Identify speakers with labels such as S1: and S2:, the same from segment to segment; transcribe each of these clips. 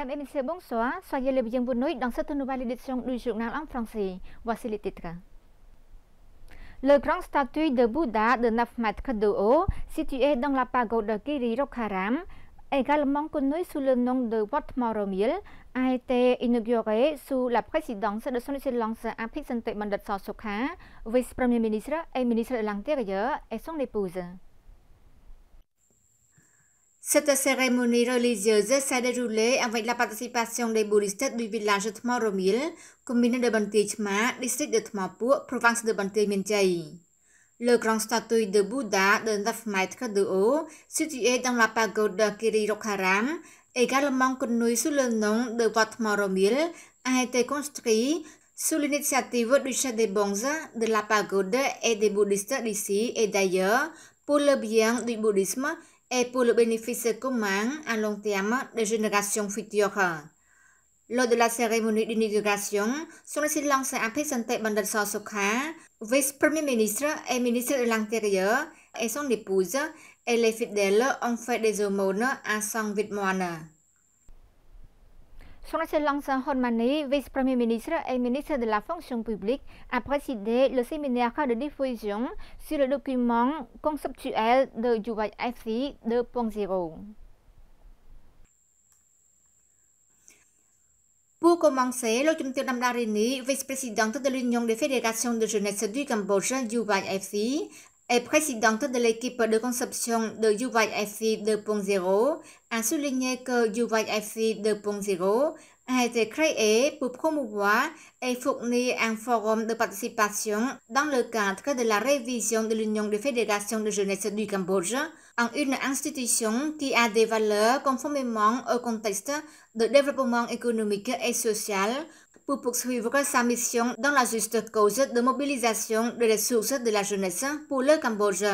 S1: Mesdames et messieurs, bonsoir. Soyez les bienvenus dans cette nouvelle édition du journal en français. Voici les titres. Le grand statue de Bouddha de 9 mètres de haut, situé dans la pagode de Girirokharam, également connu sous le nom de Wat Moromil, a été inauguré sous la présidence de son Excellence Apicente Mandat Sosokha, vice-premier ministre et ministre de l'Intérieur, et son épouse.
S2: Cette cérémonie religieuse s'est déroulée avec la participation des bouddhistes du village de Tmoromil, commune de Banteay Chma, district de Tmapur, province de Banteay Miền Tây. Le grand statue de Bouddha de 9 mètres de haut, situé dans la pagode de Girirokharam, également connu sous le nom de Wat Moromil, a été construit sous l'initiative du chef des bonzes de la pagode et des bouddhistes d'ici et d'ailleurs pour le bien du bouddhisme et pour le bénéfice commun à long terme des générations futures. Lors de la cérémonie d'inauguration, son Excellence Apicente Mandat Sosokha, vice-premier ministre et ministre de l'Intérieur, et son épouse et les fidèles ont fait des aumônes à son vêtement.
S1: Son Excellence Honmani, vice-premier ministre et ministre de la fonction publique, a présidé le séminaire de diffusion sur le document conceptuel de UYFC 2.0.
S2: Pour commencer, Lô Trung Nam Darini, vice-présidente de l'Union des fédérations de jeunesse du Cambodge UYFC, et présidente de l'équipe de conception de UYFC 2.0, a souligné que UYFC 2.0 a été créé pour promouvoir et fournir un forum de participation dans le cadre de la révision de l'Union des fédérations de jeunesse du Cambodge en une institution qui a des valeurs conformément au contexte de développement économique et social pour poursuivre sa mission dans la juste cause de mobilisation des ressources de la jeunesse pour le Cambodge.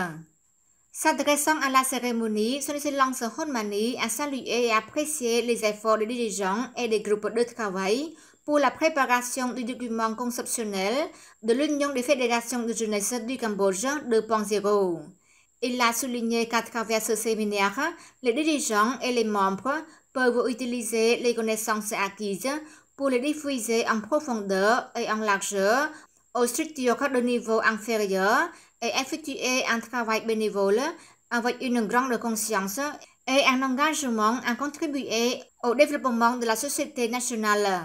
S2: S'adressant à la cérémonie, son Excellence Honmani a salué et apprécié les efforts des dirigeants et des groupes de travail pour la préparation du document conceptionnel de l'Union des fédérations de jeunesse du Cambodge 2.0. Il a souligné qu'à travers ce séminaire, les dirigeants et les membres peuvent utiliser les connaissances acquises pour les diffuser en profondeur et en largeur aux structures de niveau inférieur et effectuer un travail bénévole avec une grande conscience et un engagement à contribuer au développement de la société nationale.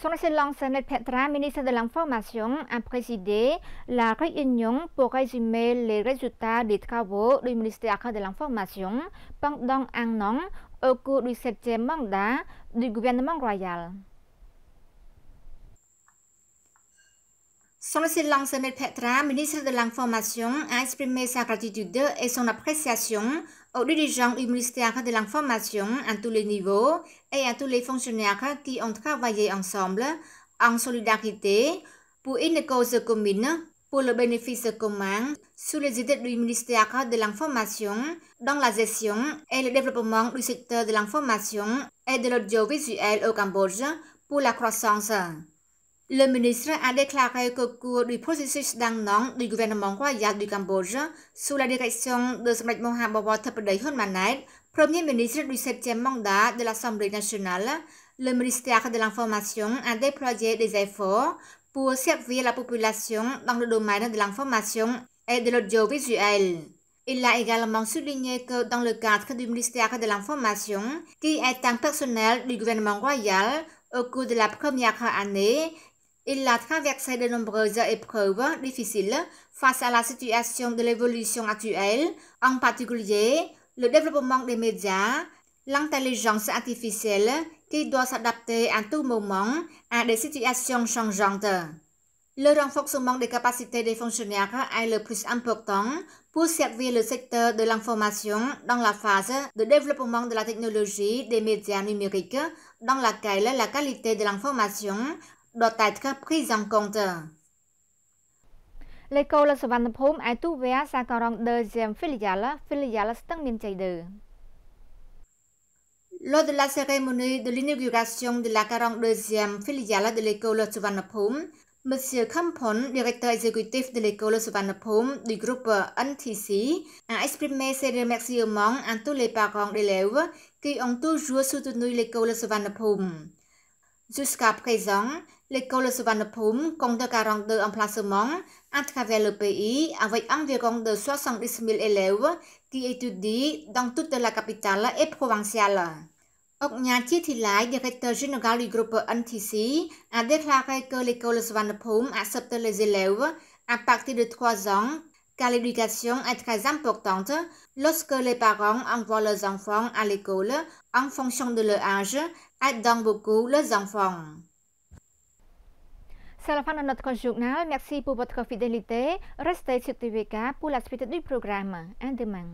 S1: Son Excellence Net Petra, ministre de l'Information, a présidé la réunion pour résumer les résultats des travaux du ministère de l'Information pendant un an au cours du 7e mandat du gouvernement royal.
S2: Son Excellence Net Petra, ministre de l'Information, a exprimé sa gratitude et son appréciation aux dirigeants du ministère de l'Information à tous les niveaux et à tous les fonctionnaires qui ont travaillé ensemble en solidarité pour une cause commune pour le bénéfice commun sous les idées du ministère de l'Information dans la gestion et le développement du secteur de l'information et de l'audiovisuel au Cambodge pour la croissance. Le ministre a déclaré qu'au cours du processus d'un an du gouvernement royal du Cambodge, sous la direction de Samdech Mohamad Theppaday Honmanet, Premier ministre du 7e mandat de l'Assemblée nationale, le ministère de l'Information a déployé des efforts pour servir la population dans le domaine de l'information et de l'audiovisuel. Il a également souligné que dans le cadre du ministère de l'Information, qui est un personnel du gouvernement royal, au cours de la première année, il a traversé de nombreuses épreuves difficiles face à la situation de l'évolution actuelle, en particulier le développement des médias, l'intelligence artificielle qui doit s'adapter à tout moment à des situations changeantes. Le renforcement des capacités des fonctionnaires est le plus important pour servir le secteur de l'information dans la phase de développement de la technologie des médias numériques dans laquelle la qualité de l'information doit être prise en compte.
S1: L'école Savannapum a ouvert sa 42e filiale Stang Mien Chai 2.
S2: Lors de la cérémonie de l'inauguration de la 42e filiale de l'école Savannapum, M. Khampon, directeur exécutif de l'école Savannapum du groupe NTC, a exprimé ses remerciements à tous les parents d'élèves qui ont toujours soutenu l'école Suvarnabhumi. Jusqu'à présent, l'école Suvarnabhumi compte 42 emplacements à travers le pays avec environ de 70 000 élèves qui étudient dans toute la capitale et provinciale. Ognachi Thilai, directeur général du groupe NTC, a déclaré que l'école Suvarnabhumi accepte les élèves à partir de 3 ans, car l'éducation est très importante lorsque les parents envoient leurs enfants à l'école en fonction de leur âge, aidant beaucoup leurs enfants.
S1: C'est la fin de notre journal. Merci pour votre fidélité. Restez sur TVK pour la suite du programme. À demain.